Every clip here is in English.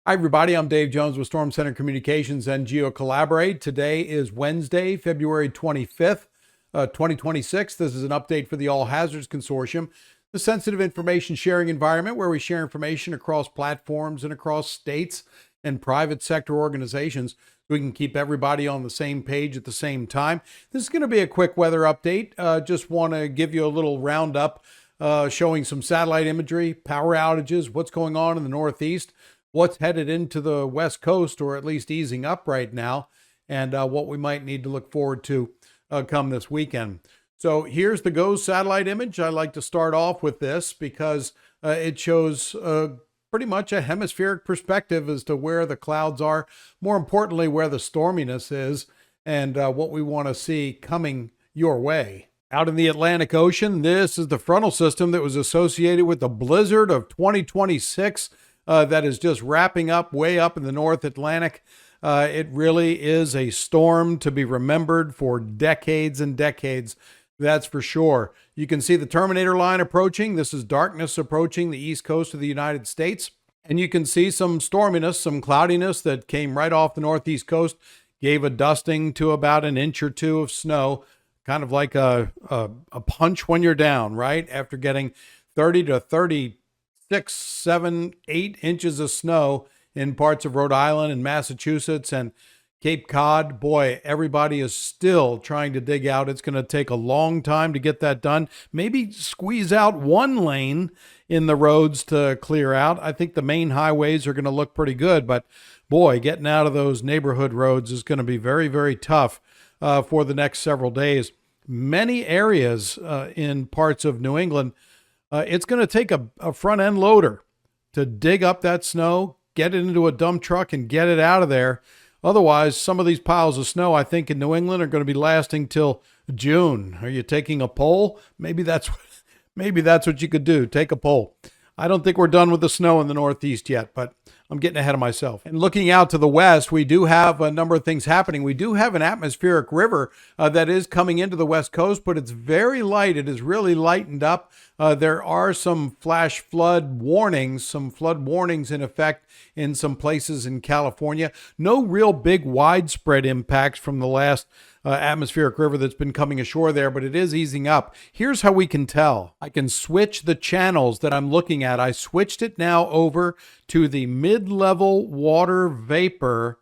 Hi, everybody. I'm Dave Jones with Storm Center Communications and GeoCollaborate. Today is Wednesday, February 25th, 2026. This is an update for the All Hazards Consortium, the sensitive information sharing environment where we share information across platforms and across states and private sector organizations so we can keep everybody on the same page at the same time. This is going to be a quick weather update. Just want to give you a little roundup showing some satellite imagery, power outages, what's going on in the Northeast, what's headed into the West Coast, or at least easing up right now, and what we might need to look forward to come this weekend. So here's the GOES satellite image. I like to start off with this because it shows pretty much a hemispheric perspective as to where the clouds are, more importantly, where the storminess is, and what we want to see coming your way. Out in the Atlantic Ocean, this is the frontal system that was associated with the blizzard of 2026. That is just wrapping up way up in the North Atlantic. It really is a storm to be remembered for decades and decades. That's for sure. You can see the Terminator line approaching. This is darkness approaching the east coast of the United States. And you can see some storminess, some cloudiness that came right off the northeast coast, gave a dusting to about an inch or two of snow, kind of like a punch when you're down, right? After getting 30 to 36, 7, 8 inches of snow in parts of Rhode Island and Massachusetts and Cape Cod. Boy, everybody is still trying to dig out. It's going to take a long time to get that done. Maybe squeeze out one lane in the roads to clear out. I think the main highways are going to look pretty good, but boy, getting out of those neighborhood roads is going to be very, very tough for the next several days. Many areas in parts of New England, it's going to take a front end loader to dig up that snow, get it into a dump truck, and get it out of there. Otherwise, some of these piles of snow, I think, in New England are going to be lasting till June. Are you taking a poll? Maybe that's what you could do. Take a poll. I don't think we're done with the snow in the Northeast yet, but I'm getting ahead of myself. And looking out to the west, we do have a number of things happening. We do have an atmospheric river that is coming into the west coast, but it's very light. It is really lightened up. There are some flash flood warnings, some flood warnings in effect in some places in California. No real big widespread impacts from the last atmospheric river that's been coming ashore there, but it is easing up. Here's how we can tell. I can switch the channels that I'm looking at. I switched it now over to the mid-level water vapor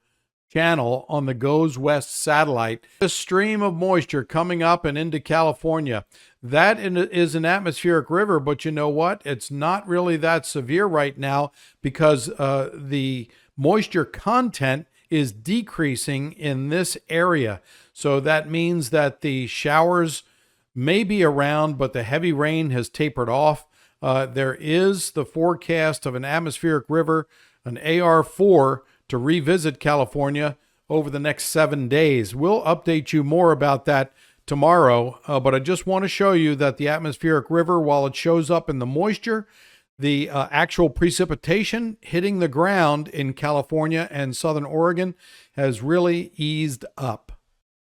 channel on the GOES West satellite. A stream of moisture coming up and into California. That is an atmospheric river, but you know what? It's not really that severe right now because the moisture content is decreasing in this area. So that means that the showers may be around, but the heavy rain has tapered off. There is the forecast of an atmospheric river, an AR4, to revisit California over the next 7 days. We'll update you more about that tomorrow, but I just want to show you that the atmospheric river, while it shows up in the moisture, the actual precipitation hitting the ground in California and southern Oregon has really eased up.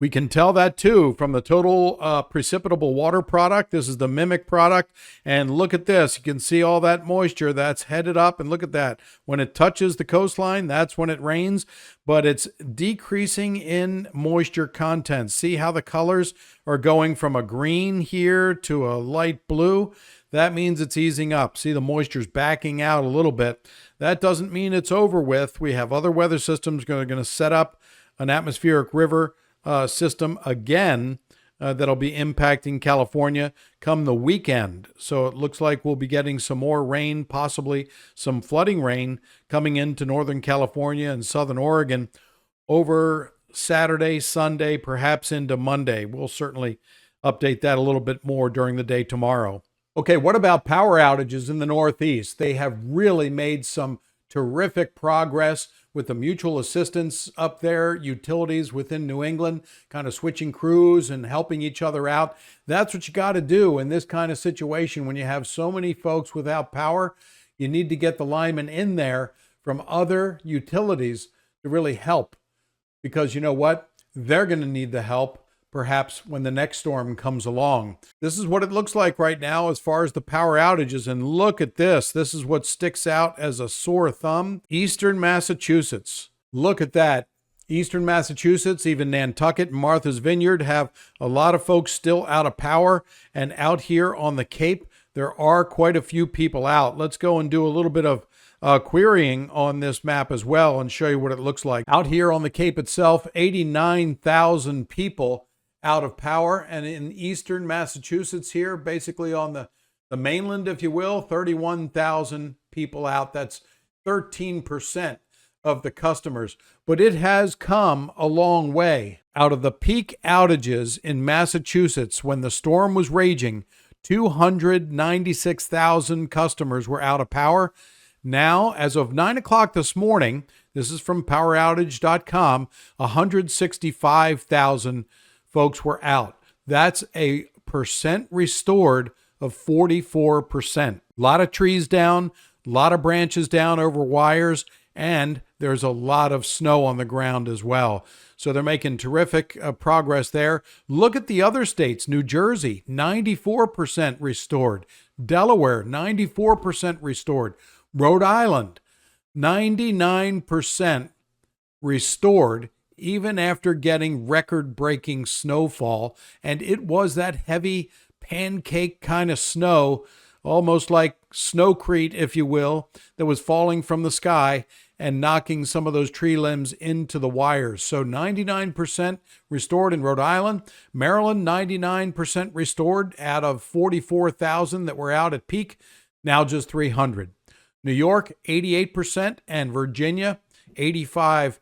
We can tell that too from the total precipitable water product. This is the Mimic product. And look at this. You can see all that moisture that's headed up. And look at that. When it touches the coastline, that's when it rains. But it's decreasing in moisture content. See how the colors are going from a green here to a light blue? That means it's easing up. See, the moisture's backing out a little bit. That doesn't mean it's over with. We have other weather systems going to set up an atmospheric river system again that'll be impacting California come the weekend. So it looks like we'll be getting some more rain, possibly some flooding rain coming into Northern California and Southern Oregon over Saturday, Sunday, perhaps into Monday. We'll certainly update that a little bit more during the day tomorrow. Okay, what about power outages in the Northeast? They have really made some terrific progress with the mutual assistance up there, utilities within New England, kind of switching crews and helping each other out. That's what you got to do in this kind of situation. When you have so many folks without power, you need to get the linemen in there from other utilities to really help. Because you know what? They're going to need the help, perhaps when the next storm comes along. This is what it looks like right now as far as the power outages. And look at this. This is what sticks out as a sore thumb. Eastern Massachusetts. Look at that. Eastern Massachusetts, even Nantucket and Martha's Vineyard have a lot of folks still out of power. And out here on the Cape, there are quite a few people out. Let's go and do a little bit of querying on this map as well and show you what it looks like. Out here on the Cape itself, 89,000 people out of power. And in eastern Massachusetts here, basically on the mainland, if you will, 31,000 people out. That's 13% of the customers. But it has come a long way. Out of the peak outages in Massachusetts when the storm was raging, 296,000 customers were out of power. Now, as of 9 o'clock this morning, this is from poweroutage.com, 165,000 folks were out. That's a percent restored of 44%. A lot of trees down, a lot of branches down over wires, and there's a lot of snow on the ground as well. So they're making terrific progress there. Look at the other states. New Jersey, 94% restored. Delaware, 94% restored. Rhode Island, 99% restored, even after getting record-breaking snowfall. And it was that heavy pancake kind of snow, almost like snowcrete, if you will, that was falling from the sky and knocking some of those tree limbs into the wires. So 99% restored in Rhode Island. Maryland, 99% restored out of 44,000 that were out at peak, now just 300. New York, 88%, and Virginia, 85%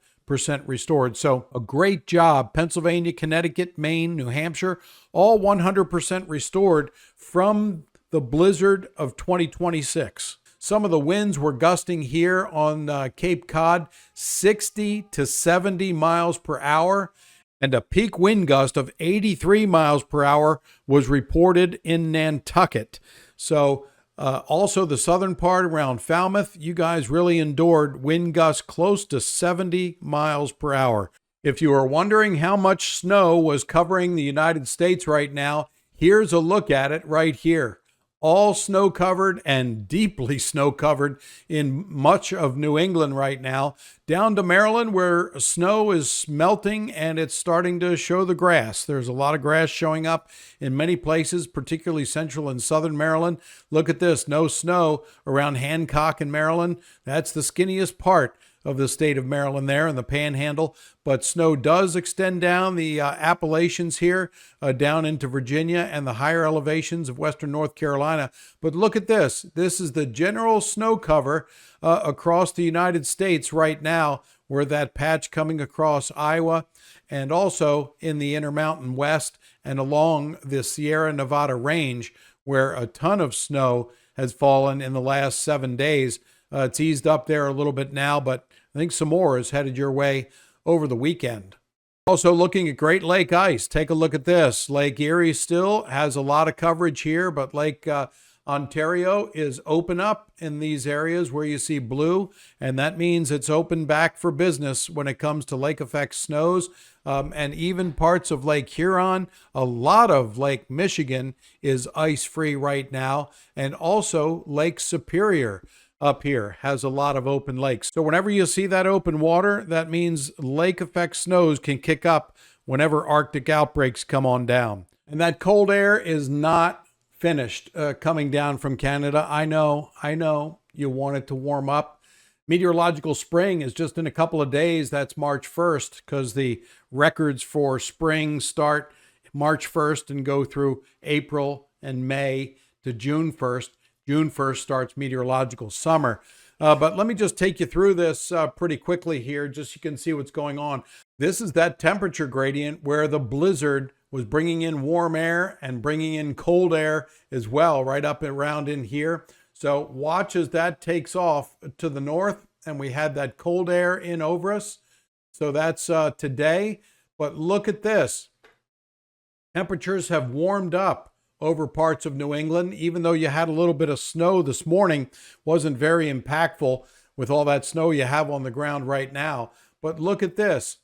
restored. So a great job. Pennsylvania, Connecticut, Maine, New Hampshire, all 100% restored from the blizzard of 2026. Some of the winds were gusting here on Cape Cod, 60 to 70 miles per hour, and a peak wind gust of 83 miles per hour was reported in Nantucket. So also the southern part around Falmouth, you guys really endured wind gusts close to 70 miles per hour. If you are wondering how much snow was covering the United States right now, here's a look at it right here. All snow covered and deeply snow covered in much of New England right now, down to Maryland where snow is melting and it's starting to show the grass. There's a lot of grass showing up in many places, particularly central and southern Maryland. Look at this, no snow around Hancock in Maryland. That's the skinniest part of the state of Maryland there in the Panhandle, but snow does extend down the Appalachians here, down into Virginia and the higher elevations of western North Carolina. But look at this. This is the general snow cover across the United States right now, where that patch coming across Iowa and also in the Intermountain West and along the Sierra Nevada range, where a ton of snow has fallen in the last 7 days. It's eased up there a little bit now, but I think some more is headed your way over the weekend. Also looking at Great Lake ice. Take a look at this. Lake Erie still has a lot of coverage here, but Lake Ontario is open up in these areas where you see blue, and that means it's open back for business when it comes to lake effect snows. And even parts of Lake Huron, a lot of Lake Michigan is ice-free right now, and also Lake Superior up here has a lot of open lakes. So whenever you see that open water, that means lake effect snows can kick up whenever Arctic outbreaks come on down. And that cold air is not finished coming down from Canada. I know you want it to warm up. Meteorological spring is just in a couple of days. That's March 1st, because the records for spring start March 1st and go through April and May to June 1st. June 1st starts meteorological summer. But let me just take you through this pretty quickly here, just so you can see what's going on. This is that temperature gradient where the blizzard was bringing in warm air and bringing in cold air as well, right up and around in here. So watch as that takes off to the north, and we had that cold air in over us. So that's today. But look at this. Temperatures have warmed up over parts of New England, even though you had a little bit of snow this morning. Wasn't very impactful with all that snow you have on the ground right now. But look at this.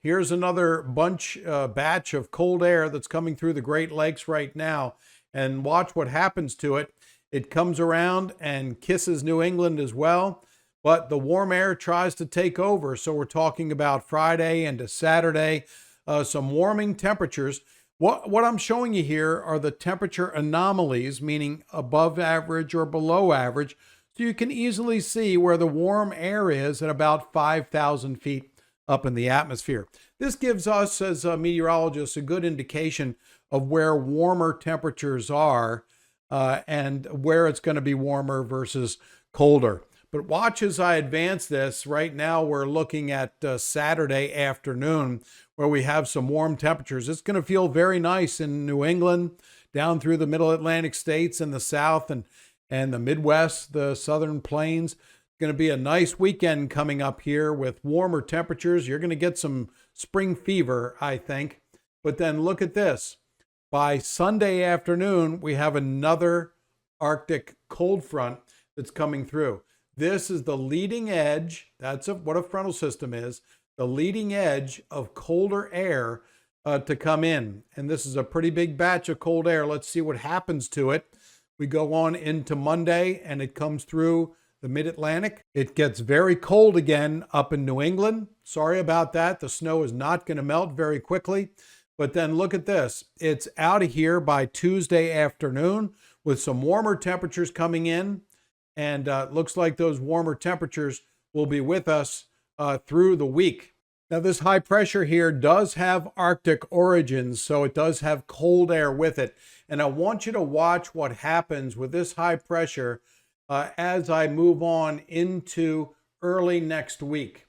Here's another batch of cold air that's coming through the Great Lakes right now. And watch what happens to it. It comes around and kisses New England as well. But the warm air tries to take over. So we're talking about Friday into Saturday, some warming temperatures. What I'm showing you here are the temperature anomalies, meaning above average or below average. So you can easily see where the warm air is at about 5,000 feet up in the atmosphere. This gives us, as meteorologists, a good indication of where warmer temperatures are and where it's going to be warmer versus colder. But watch as I advance this. Right now, we're looking at Saturday afternoon, where we have some warm temperatures. It's going to feel very nice in New England, down through the middle Atlantic states and the South and the Midwest, the Southern Plains. It's going to be a nice weekend coming up here with warmer temperatures. You're going to get some spring fever, I think. But then look at this. By Sunday afternoon, we have another Arctic cold front that's coming through. This is the leading edge. That's what a frontal system is. The leading edge of colder air to come in. And this is a pretty big batch of cold air. Let's see what happens to it. We go on into Monday and it comes through the mid-Atlantic. It gets very cold again up in New England. Sorry about that. The snow is not going to melt very quickly. But then look at this. It's out of here by Tuesday afternoon with some warmer temperatures coming in. And looks like those warmer temperatures will be with us through the week. Now, this high pressure here does have Arctic origins, so it does have cold air with it. And I want you to watch what happens with this high pressure as I move on into early next week.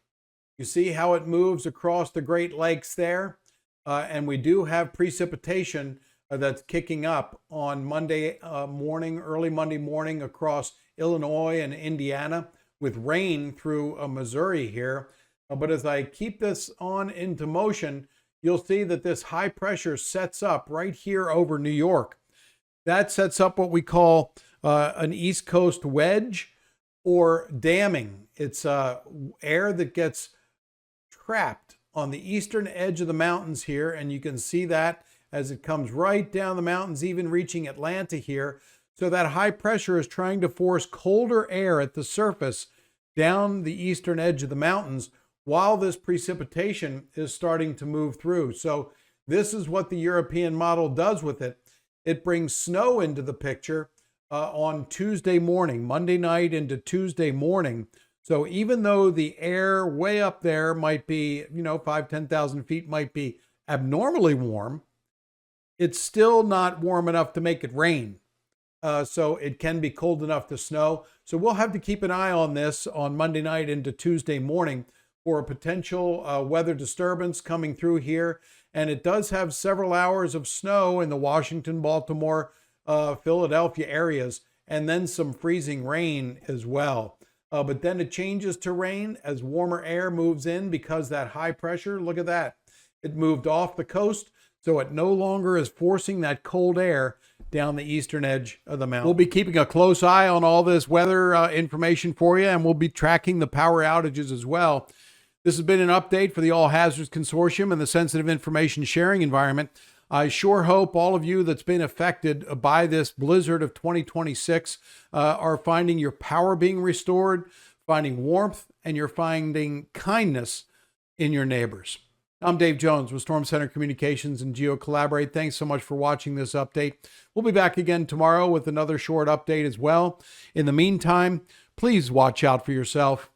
You see how it moves across the Great Lakes there? And we do have precipitation that's kicking up on Monday morning, early Monday morning across Illinois and Indiana, with rain through Missouri here. But as I keep this on into motion, you'll see that this high pressure sets up right here over New York. That sets up what we call an East Coast wedge or damming. It's air that gets trapped on the eastern edge of the mountains here, and you can see that as it comes right down the mountains, even reaching Atlanta here. So that high pressure is trying to force colder air at the surface down the eastern edge of the mountains while this precipitation is starting to move through. So this is what the European model does with it. It brings snow into the picture on Tuesday morning, Monday night into Tuesday morning. So even though the air way up there might be, 5,000-10,000 feet might be abnormally warm, it's still not warm enough to make it rain. So it can be cold enough to snow. So we'll have to keep an eye on this on Monday night into Tuesday morning for a potential weather disturbance coming through here. And it does have several hours of snow in the Washington, Baltimore, Philadelphia areas, and then some freezing rain as well. But then it changes to rain as warmer air moves in because that high pressure, look at that. It moved off the coast, so it no longer is forcing that cold air down the eastern edge of the mountain. We'll be keeping a close eye on all this weather information for you, and we'll be tracking the power outages as well. This has been an update for the All Hazards Consortium and the sensitive information sharing environment. I sure hope all of you that's been affected by this blizzard of 2026 are finding your power being restored, finding warmth, and you're finding kindness in your neighbors. I'm Dave Jones with Storm Center Communications and GeoCollaborate. Thanks so much for watching this update. We'll be back again tomorrow with another short update as well. In the meantime, please watch out for yourself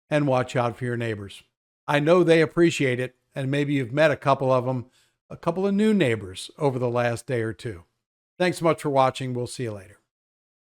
and watch out for your neighbors. I know they appreciate it, and maybe you've met a couple of them, a couple of new neighbors over the last day or two. Thanks so much for watching. We'll see you later.